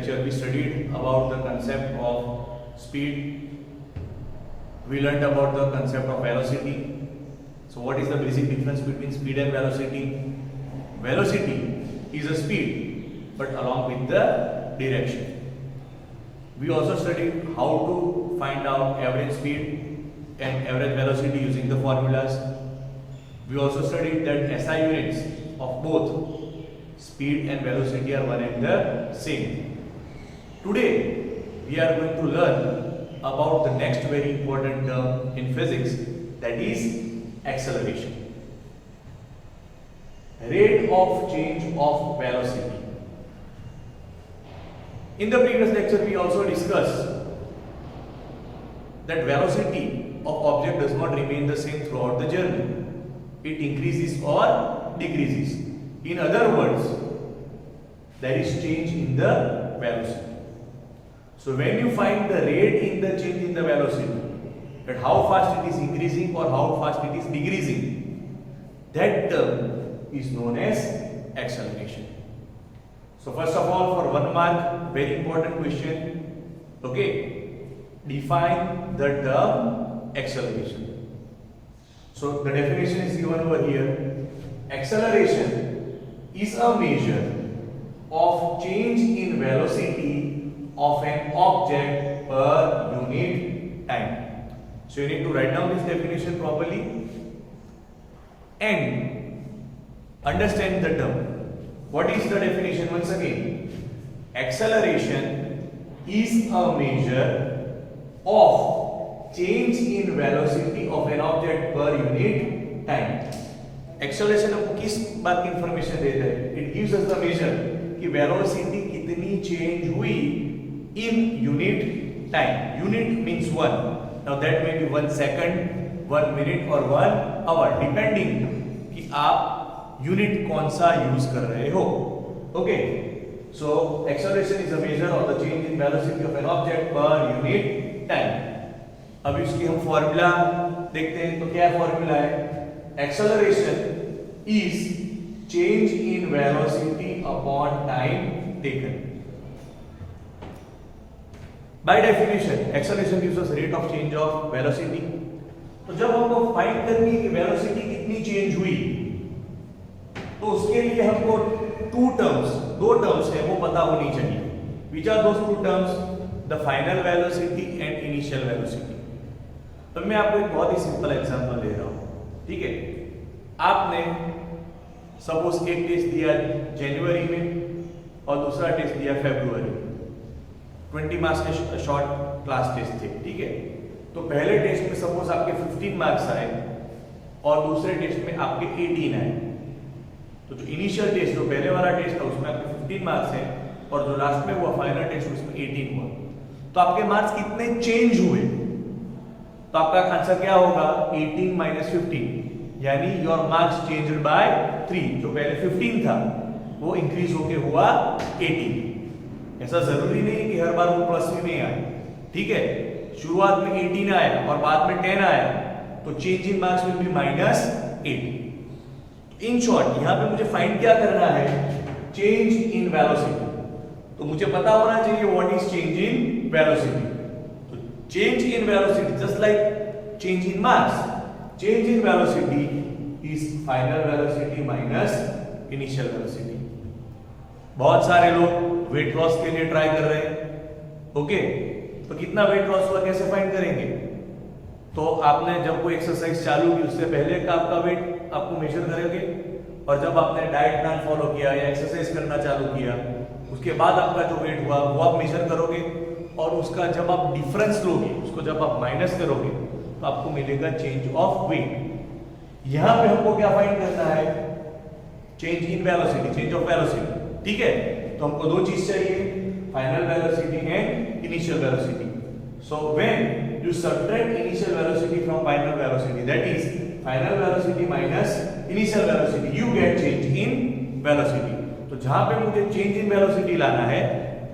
lecture we studied about the concept of speed. We learned about the concept of velocity. So what is the basic difference between speed and velocity? Velocity is a speed but along with the direction. We also studied how to find out average speed and average velocity using the formulas. We also studied that SI units of both speed and velocity are one and the same. Today we are going to learn about the next very important term in physics, that is acceleration. Rate of change of velocity. In the previous lecture we also discussed that velocity of object does not remain the same throughout the journey. It increases or decreases. In other words, there is change in the velocity. So when you find the rate in the change in the velocity, that how fast it is increasing or how fast it is decreasing, that term is known as acceleration. So first of all, for 1 mark, very important question. Okay, define the term acceleration. So the definition is given over here. Acceleration is a measure of change in velocity of an object per unit time. So you need to write down this definition properly and understand the term. What is the definition? Once again, acceleration is a measure of change in velocity of an object per unit time. Acceleration हमको किस बात की information देता है? It gives us the measure कि velocity कितनी change हुई in unit time. Unit means 1. Now that may be 1 second, 1 minute or 1 hour, depending कि आप unit कौन सा use कर रहे हो. Okay. So acceleration is a measure of the change in velocity of an object per unit time. अब इसकी हम फॉर्मूला देखते हैं. तो क्या फॉर्मूला है? Acceleration is change in velocity upon time taken. By definition, acceleration gives us rate of change of velocity. तो जब हमको फाइंड करनी है कि वेलोसिटी कितनी चेंज हुई, तो उसके लिए हमको दो टर्म्स है वो पता होनी चाहिए. Which are those two terms? The final velocity and initial velocity. तो मैं आपको एक बहुत ही सिंपल एग्जांपल दे रहा हूं. ठीक है, आपने सपोज एक टेस्ट दिया जनवरी में और दूसरा टेस्ट दिया फरवरी. 20 मार्क्स के शॉर्ट क्लास टेस्ट थे. ठीक है, तो पहले टेस्ट में सपोज आपके 15 मार्क्स आए और दूसरे टेस्ट में आपके 18 आए. तो जो इनिशियल टेस्ट, जो पहले वाला टेस्ट था, उसमें आपके 15 मार्क्स हैं और जो लास्ट में हुआ फाइनल टेस्ट उसमें 18 हुआ. तो आपके मार्क्स कितने चेंज हुए? तो आपका आंसर क्या होगा? 18 माइनस 15, यानी योर मार्क्स चेंज्ड बाय 3. जो पहले 15 था वो इंक्रीज होके हुआ 18. ऐसा जरूरी नहीं कि हर बार वो प्लस में आए. ठीक है, शुरुआत में 18 आया और बाद में 10 आया, तो change in marks will be minus 8. In short यहां पे मुझे फाइंड क्या करना है? Change in velocity. तो मुझे पता होना चाहिए what is change in velocity. तो change in velocity just like change in marks, change in velocity is final velocity minus initial velocity. बहुत सारे लोग वेट लॉस के लिए ट्राई कर रहे हैं. ओके, तो कितना वेट लॉस हुआ कैसे फाइंड करेंगे? तो आपने जब कोई एक्सरसाइज चालू की उससे पहले का आपका वेट आपको मेजर करोगे, और जब आपने डाइट प्लान फॉलो किया या एक्सरसाइज करना चालू किया उसके बाद आपका जो वेट हुआ वो आप मेजर करोगे, और उसका जब आप डिफरेंस लोगे, उसको जब आप माइनस करोगे तो आपको मिलेगा चेंज ऑफ वेट. यहां पे हमको क्या फाइंड करना है? Change in velocity, change of velocity. ठीक है, तो हमको दो चीज चाहिए, final velocity and initial velocity. So when you subtract initial velocity from final velocity, that is final velocity minus initial velocity, you get change in velocity. तो जहां पे मुझे चेंज इन वेलोसिटी लाना है,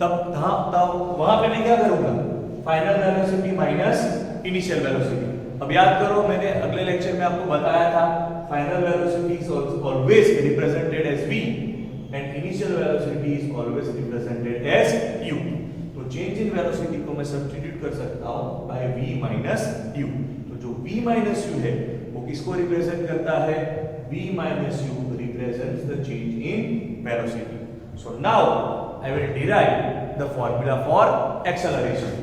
तब वहां पे मैं क्या करूंगा? Final velocity minus initial velocity. अब याद करो, मैंने अगले लेक्चर में आपको बताया था final velocity is always represented as v and initial velocity is always represented as u। तो चेंज इन वेलोसिटी को मैं सब्स्टिट्यूट कर सकता हूं बाय v माइनस u। तो जो v माइनस u है वो किसको रिप्रेजेंट करता है? v minus u represents the change in velocity. So now I will derive the formula for acceleration.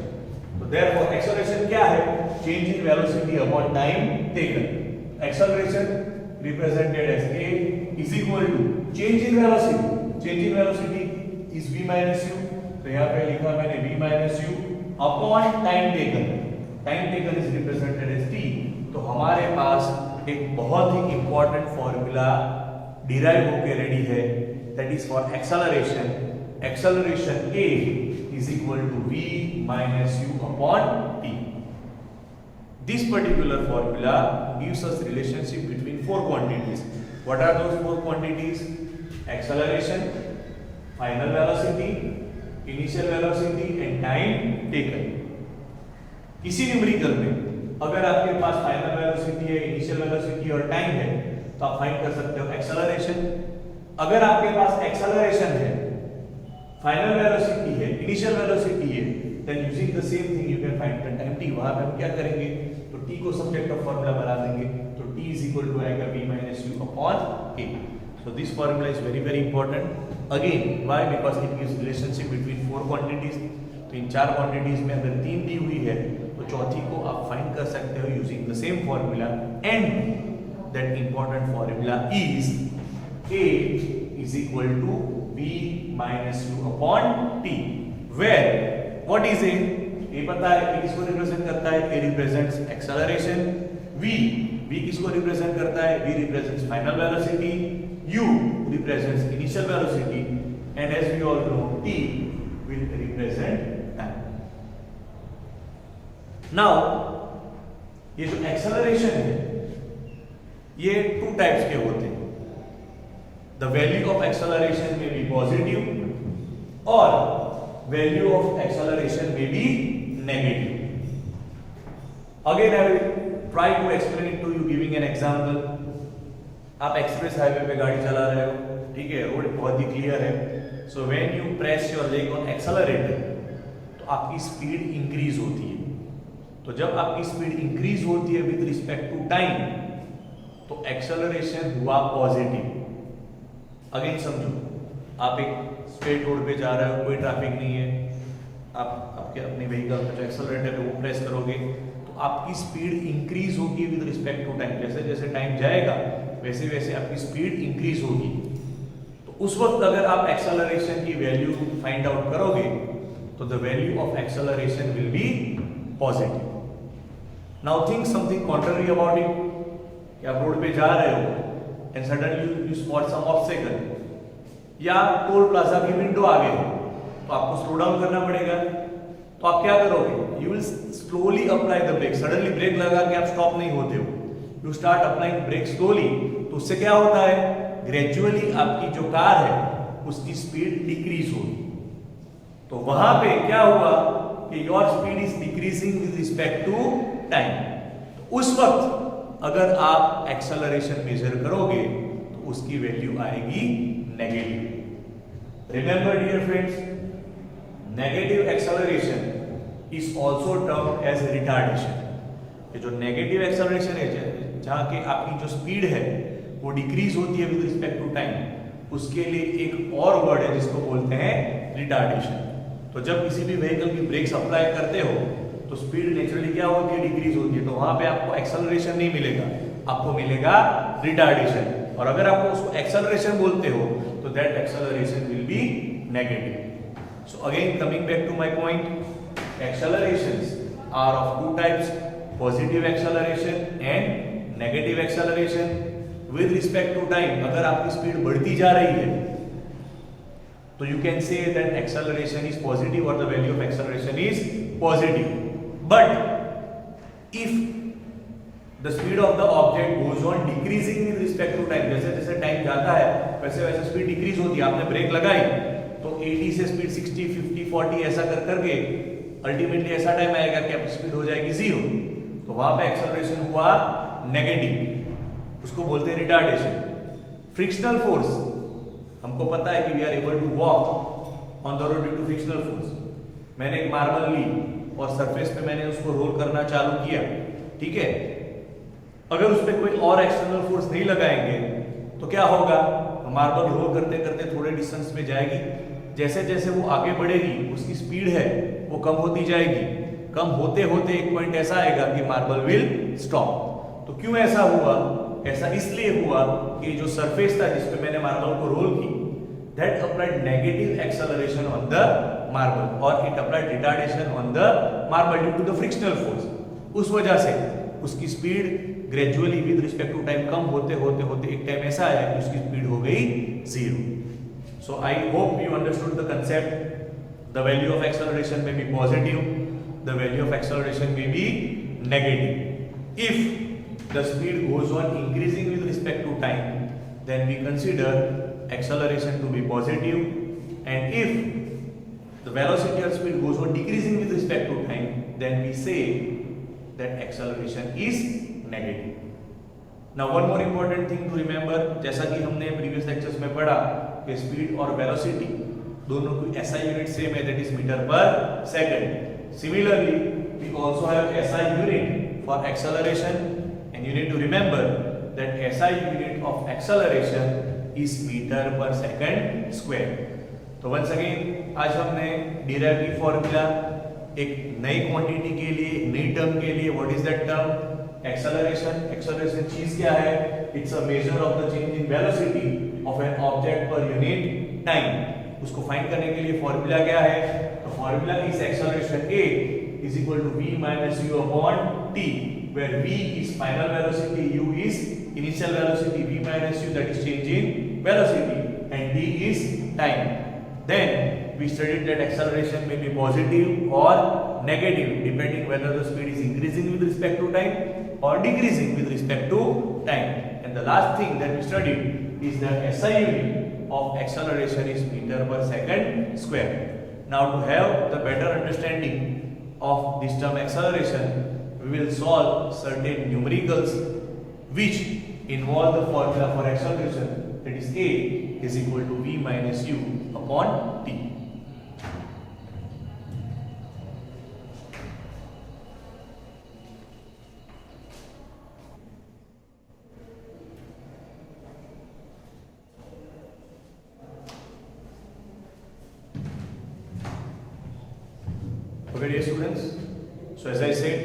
So therefore acceleration क्या है? Change in velocity upon time taken. Acceleration represented as a is equal to change in velocity. Change in velocity is v minus u. तो यहाँ पे लिखा मैंने v minus u upon time taken. Time taken is represented as t. तो हमारे पास एक बहुत ही important formula derive होके रेडी है, that is for acceleration. Acceleration a is equal to v minus u upon t. This particular formula gives us relationship between four quantities. What are those four quantities? Acceleration, final velocity, initial velocity and time taken. इसी numerical में अगर आपके पास final velocity है, initial velocity और time है तो आप find कर सकते हो एक्सेलरेशन। अगर आपके पास एक्सेलरेशन है, फाइनल वेलोसिटी है, इनिशियल वेलोसिटी है, then using the same thing you can find the time t। वहां पे हम क्या करेंगे? तो t को सब्जेक्ट ऑफ फार्मूला बना देंगे। तो t इज इक्वल टू आएगा v minus u upon a। So this formula is very very important. Again why? Because it gives relationship between four quantities. तो इन चार क्वांटिटीज में अगर तीन दी हुई है तो चौथी को आप फाइंड कर सकते हो using the same formula, and that important formula is a is equal to v minus u upon t, where what is a? a पता है a किसको रिप्रेजेंट करता है? a represents acceleration, v किसको रिप्रेजेंट करता है? v represents final velocity, u represents initial velocity, and as we all know t will represent time. Now ये जो एक्सेलरेशन है ये टू टाइप्स के होते हैं। The value of acceleration may be positive और value of acceleration may be negative. Again I will try to explain it to you giving an example. आप express highway पे गाड़ी चला रहे हो, ठीक है, रोड बहुत ही क्लियर है। So when you press your leg on accelerator तो आपकी स्पीड इंक्रीज होती है। तो जब आपकी स्पीड इंक्रीज होती है विद रिस्पेक्ट टू टाइम तो एक्सेलरेशन हुआ पॉजिटिव। अगेन समझो, आप एक स्ट्रेट रोड पे जा रहे हो, कोई ट्रैफिक नहीं है, आप आपके अपने व्हीकल पे जो एक्सेलरेटर है वो प्रेस करोगे तो आपकी स्पीड इंक्रीज होगी विद रिस्पेक्ट टू टाइम। जैसे जैसे टाइम जाएगा वैसे वैसे आपकी स्पीड इंक्रीज होगी। तो उस वक्त अगर आप एक्सेलरेशन की वैल्यू फाइंड आउट करोगे तो the value of acceleration will B positive. Now think something contrary about it. कि आप रोड पे जा रहे हो and suddenly you spot some obstacle, या टोल प्लाजा की विंडो आ गई तो आपको स्लो डाउन करना पड़ेगा। तो आप क्या करोगे? You will slowly apply the brake. Suddenly brake लगा के आप स्टॉप नहीं होते हो, you start applying brake slowly। तो उससे क्या होता है? ग्रेजुअली आपकी जो कार है उसकी स्पीड डिक्रीज होगी। तो वहां पे क्या हुआ कि your speed is decreasing with respect to time. तो उस वक्त अगर आप एक्सेलरेशन मेजर करोगे तो उसकी वैल्यू आएगी negative. Remember dear friends, negative acceleration is also termed as retardation. ये जो नेगेटिव एक्सेलरेशन है, जहां के आपकी जो स्पीड है वो डिक्रीज होती है विद रिस्पेक्ट टू टाइम, उसके लिए एक और वर्ड है जिसको बोलते हैं रिटार्डेशन। तो जब किसी भी व्हीकल की ब्रेक्स अप्लाई करते हो तो स्पीड नेचुरली क्या होती है? डिक्रीज होती है। तो वहां पे आपको एक्सेलरेशन नहीं मिलेगा, आपको मिलेगा रिटार्डेशन। और अगर आप उसको एक्सेलरेशन बोलते हो तो that acceleration will be negative. So again coming back to my point, accelerations are of two types, positive acceleration and negative acceleration. With respect to time अगर आपकी स्पीड बढ़ती जा रही है तो you can say that acceleration is positive or the value of acceleration is positive. But if the speed of the object goes on decreasing with respect to time, जैसे जैसे time जाता है वैसे वैसे स्पीड डिक्रीज होती है। आपने break लगाई तो 80 से स्पीड 60, 50, 40 ऐसा कर करके अल्टीमेटली ऐसा टाइम आएगा कि आपकी स्पीड हो जाएगी 0। तो वहां पे एक्सेलरेशन हुआ नेगेटिव, उसको बोलते हैं रिटार्डेशन। फ्रिक्शनल फोर्स, हमको पता है कि we are able to walk on the road due to frictional force. मैंने एक मार्बल ली और सरफेस पे मैंने उसको रोल करना चालू किया, ठीक है। अगर उस पर कोई और एक्सटर्नल फोर्स नहीं लगाएंगे तो क्या होगा, मार्बल रोल करते करते थोड़े डिस्टेंस पे जाएगी, जैसे जैसे वो आगे बढ़ेगी उसकी स्पीड है वो कम होती जाएगी, कम होते होते एक पॉइंट ऐसा आएगा कि मार्बल विल स्टॉप। तो क्यों ऐसा हुआ, ऐसा इसलिए हुआ कि जो सरफेस था जिसपे मैंने मार्बल को रोल की, that applied negative acceleration on the marble और it applied retardation on the marble due to the frictional force. उस वजह से उसकी speed gradually with respect to time कम होते होते होते एक टाइम ऐसा आया कि उसकी स्पीड हो गई 0। So I hope you understood the concept. The value of acceleration may be positive, the value of acceleration may be negative. If the speed goes on increasing with respect to time then we consider acceleration to be positive, and if the velocity or speed goes on decreasing with respect to time then we say that acceleration is negative. Now one more important thing to remember, जैसा कि हमने previous lectures में पढ़ा कि speed और velocity दोनों की SI unit same है, that is meter per second. Similarly we also have SI unit for acceleration, and you need to remember that SI unit of acceleration is meter per second square. तो once again आज हमने derive की formula एक नई quantity के लिए, एक नई टर्म के लिए। What is that term, acceleration. Acceleration चीज क्या है, it's a measure of the change in velocity of an object per unit time. उसको फाइंड करने के लिए फॉर्मूला क्या है, तो formula is acceleration A is equal to v minus u upon t, where v is final velocity, u is initial velocity, v minus u that is change in velocity, and t is time. Then we studied that acceleration may be positive or negative depending whether the speed is increasing with respect to time or decreasing with respect to time. And the last thing that we studied is that SI unit of acceleration is meter per second square. Now to have the better understanding of this term acceleration, we will solve certain numericals which involve the formula for acceleration, that is A is equal to v minus u upon t. Okay dear students, so as I said,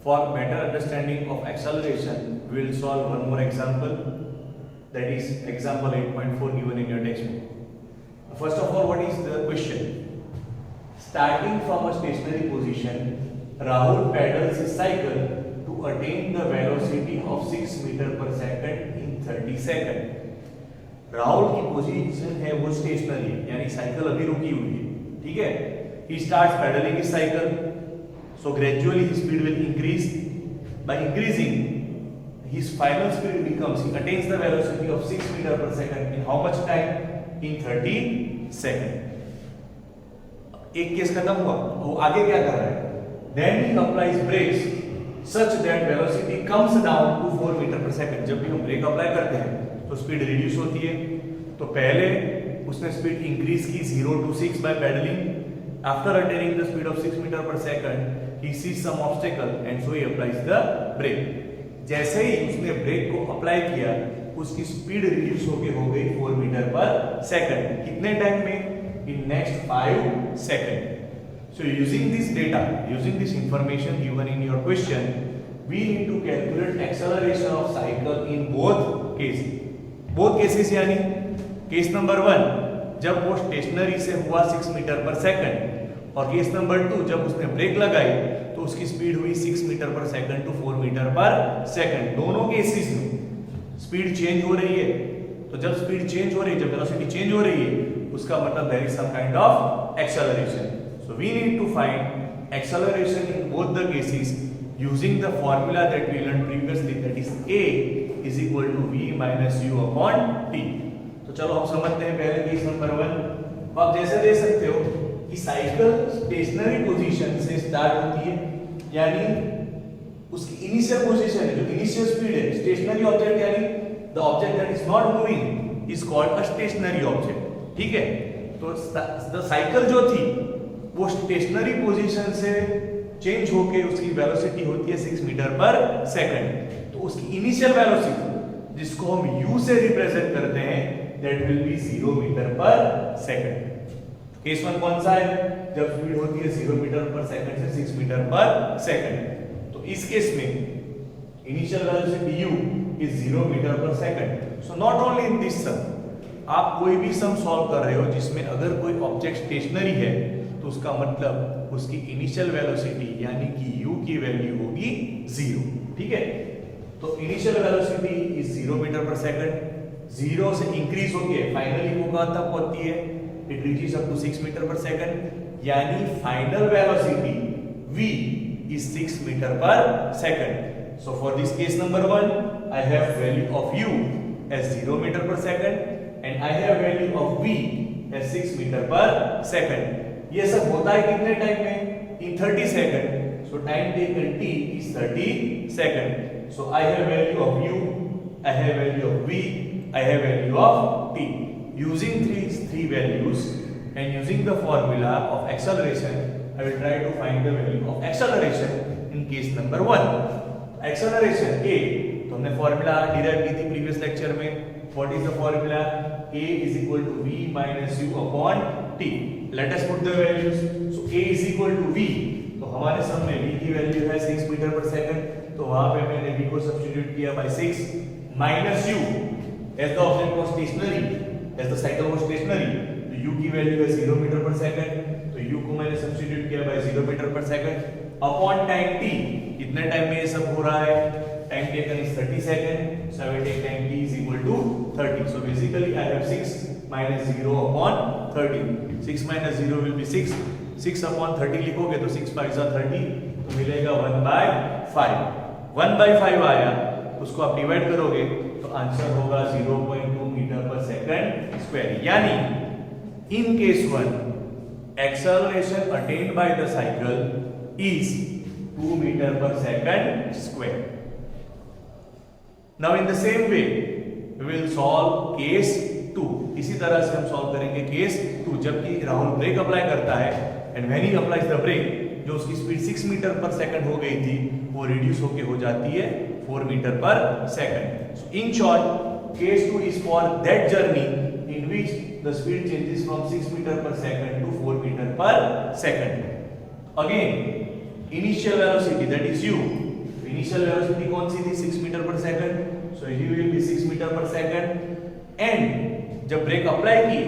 for better understanding of acceleration we will solve one more example, that is example 8.4 given in your textbook. First of all, what is the question? Starting from a stationary position, Rahul pedals his cycle to attain the velocity of 6 meter per second in 30 seconds. Rahul की position है वो stationery है, यानी cycle अभी रुकी हुई है, ठीक है। He starts pedaling his cycle, so gradually his speed will increase. By increasing, his final speed becomes, he attains the velocity of 6 meter per second in how much time? In 30 seconds. एक case खत्म हुआ, वो आगे क्या कर रहा है? Then he applies brakes such that velocity comes down to 4 meter per second. जब भी हम ब्रेक अप्लाई करते हैं तो स्पीड रिड्यूस होती है। तो पहले उसने स्पीड इंक्रीज की 0 to 6 by pedaling. After attaining the speed of 6 meter per second, he sees some obstacle and so he applies the brake. जैसे ही उसने ब्रेक को अप्लाई किया, उसकी स्पीड रिड्यूस होके हो गई 4 मीटर पर सेकंड। कितने टाइम में? In next 5 seconds. So using this data, using this information given in your question, we need to calculate acceleration of cycle in both cases. Both cases यानी case number 1 जब वो stationery से हुआ 6 metre per second, और case number 2 जब उसने break लगाई तो उसकी स्पीड हुई 6 metre per second to 4 metre per second. दोनों केसेस में स्पीड चेंज हो रही है। तो जब स्पीड चेंज हो रही है, जब वेलोसिटी चेंज हो रही है, उसका मतलब there is some kind of acceleration. So we need to find acceleration in both the cases using the formula that we learn previously, that is A is equal to v minus u upon t. तो चलो हम समझते हैं पहले case number 1। आप जैसे दे सकते हो कि साइकिल स्टेशनरी पोजीशन से स्टार्ट होती है, यानी उसकी इनिशियल पोजीशन है, जो इनिशियल स्पीड है, स्टेशनरी ऑब्जेक्ट यानी the object that is not moving, is called a stationary object. ठीक है, तो द साइकिल जो थी वो स्टेशनरी पोजीशन से चेंज होके उसकी वेलोसिटी होती है 6 मीटर पर सेकंड। तो उसकी इनिशियल वेलोसिटी जिसको हम u से रिप्रेजेंट करते हैं that will be 0 metre per second. Case 1 कौन सा है? जब स्पीड होती है 0 मीटर पर सेकंड से 6 मीटर पर सेकंड। तो इस केस में initial velocity u is 0 metre per second. So not only in this sum, आप कोई भी सम सॉल्व कर रहे हो जिसमें अगर कोई ऑब्जेक्ट स्टेशनरी है तो उसका मतलब उसकी इनिशियल वेलोसिटी यानी कि u की वैल्यू होगी 0। ठीक है, तो initial velocity is 0 metre per second, 0 से इंक्रीज होके फाइनली वो कहां तक पहुंचती है? It reaches up to 6 metre per second, यानी final velocity v is 6 meter per second. So for this case number 1, I have value of u as 0 meter per second and I have value of v as 6 meter per second. ये सब होता है कितने time में? In 30 second. So time taken t is 30 second. So I have value of u, I have value of v, I have value of t. Using three values and using the formula of acceleration, I will try to find the value of acceleration in case number 1. Acceleration A, तो हमने formula derive की थी previous lecture में. What is the formula? A is equal to v minus u upon t. Let us put the values. So A is equal to v. तो हमारे सम में v की value है 6 मीटर पर सेकंड, तो वहां पे मैंने v को सब्स्टिट्यूट किया by 6 minus u as the object was stationary, as the cycle was stationary. तो u की वैल्यू है 0 मीटर पर सेकंड, तो u को मैंने सब्स्टिट्यूट किया by 0 metre per second upon time t। कितने टाइम में ये सब हो रहा है? Time taken is 30 second, so I will take time t is equal to 30. So basically I have 6 minus 0 upon 30. 6 minus 0 will be 6. 6 upon 30 लिखोगे तो 6 5 30, तो मिलेगा 1/5। 1/5 आया, उसको आप डिवाइड करोगे तो आंसर होगा 0.2 मीटर पर सेकंड स्क्वायर। यानी in case 1, acceleration attained by the cycle is 2 meter per second square. Now in the same way we will solve case 2. इसी तरह से हम सॉल्व करेंगे केस 2। जबकि राहुल ब्रेक अप्लाई करता है and when he applies the brake, जो उसकी स्पीड 6 मीटर पर सेकंड हो गई थी वो रिड्यूस होके हो जाती है 4 metre per second. So in short case 2 is for that journey in which the speed changes from 6 meter per second to 4 meter per second. Again, initial velocity, that is u. Initial velocity कौन सी थी? 6 meter per second. So u will be 6 meter per second. And जब break apply की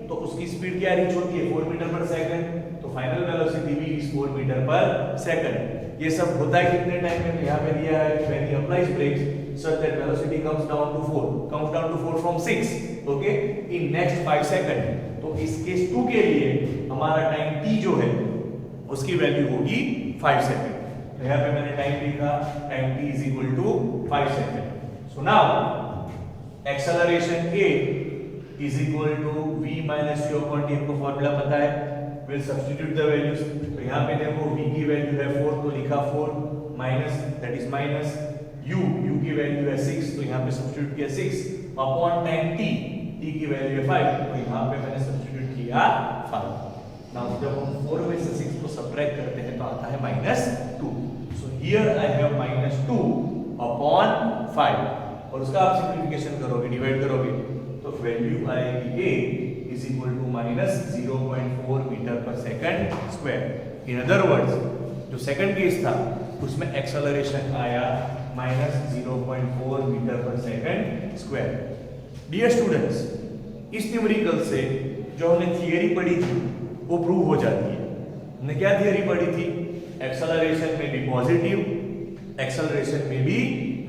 तो उसकी speed क्या reach होती है? 4 metre per second, तो फाइनल वेलोसिटी भी इज 4 मीटर पर सेकंड। ये सब होता है कितने टाइम में? यहाँ पे दिया है when he applies brakes such that velocity comes down to 4 from 6, okay, in next 5 second. तो इस केस 2 के लिए हमारा टाइम t जो है उसकी वैल्यू होगी 5 सेकंड। तो यहाँ पे मैंने टाइम लिखा, time t is equal to 5 second. So now acceleration A is equal to v minus u upon t, हमको फॉर्मूला पता है, we'll substitute the values। तो यहाँ पे देखो v की वैल्यू है 4, तो लिखा 4 minus, that is minus u की वैल्यू है 6, तो यहाँ पे सब्स्टिट्यूट किया 6 अपॉन टाइम t की वैल्यू है 5, तो यहाँ पे मैंने सब्स्टिट्यूट किया 5। नाउ जब हम 4 में से 6 को सब्ट्रैक्ट करते हैं तो आता है -2। So here I have -2 upon 5, और उसका आप सिंपलीफिकेशन करोगे, डिवाइड करोगे तो वैल्यू आएगी a is equal to -0.4 metre per second square. In other words जो सेकंड केस था उसमें एक्सेलरेशन आया -0.4 metre per second square. Dear students, इस न्यूमेरिकल से जो हमने थियरी पढ़ी थी वो प्रूव हो जाती है। हमने क्या थियरी पढ़ी थी? एक्सेलरेशन में भी पॉजिटिव, एक्सेलरेशन में भी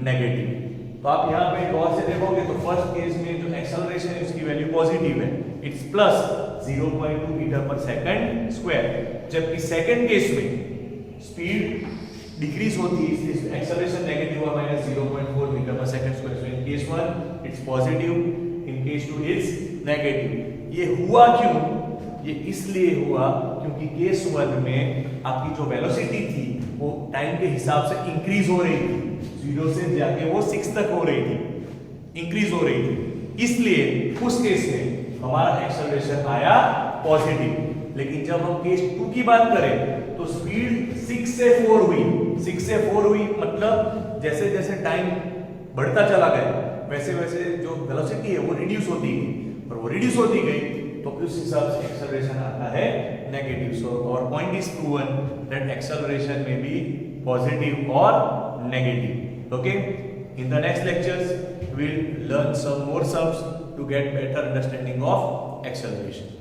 नेगेटिव। तो आप यहाँ पे गौर से देखोगे तो फर्स्ट केस में जो एक्सेलरेशन है उसकी वैल्यू पॉजिटिव है, it's plus 0.2 metre per second square. जबकि सेकंड केस में स्पीड डिक्रीज होती है, इसलिए एक्सेलरेशन नेगेटिव हुआ -0.4 metre per second square. So in case 1 it's positive, in case 2 it's negative. ये हुआ क्यों? ये इसलिए हुआ क्योंकि केस 1 में आपकी जो वेलोसिटी थी वो टाइम के हिसाब से इंक्रीज हो रही थी, 0 से जाके वो 6 तक हो रही थी, इंक्रीज हो रही थी। इसलिए उस केस में हमारा एक्सेलरेशन आया पॉजिटिव। लेकिन जब हम केस 2 की बात करें तो स्पीड 6 से 4 हुई। 6 से 4 हुई मतलब जैसे जैसे टाइम बढ़ता चला गया वैसे वैसे जो वेलोसिटी है वो रिड्यूस होती गई, और वो रिड्यूस होती गई तो उस हिसाब से एक्सेलरेशन आता है नेगेटिव। सो और point is proven that acceleration may be positive और negative. Okay, in the next lectures we'll learn some more sums to get better understanding of acceleration.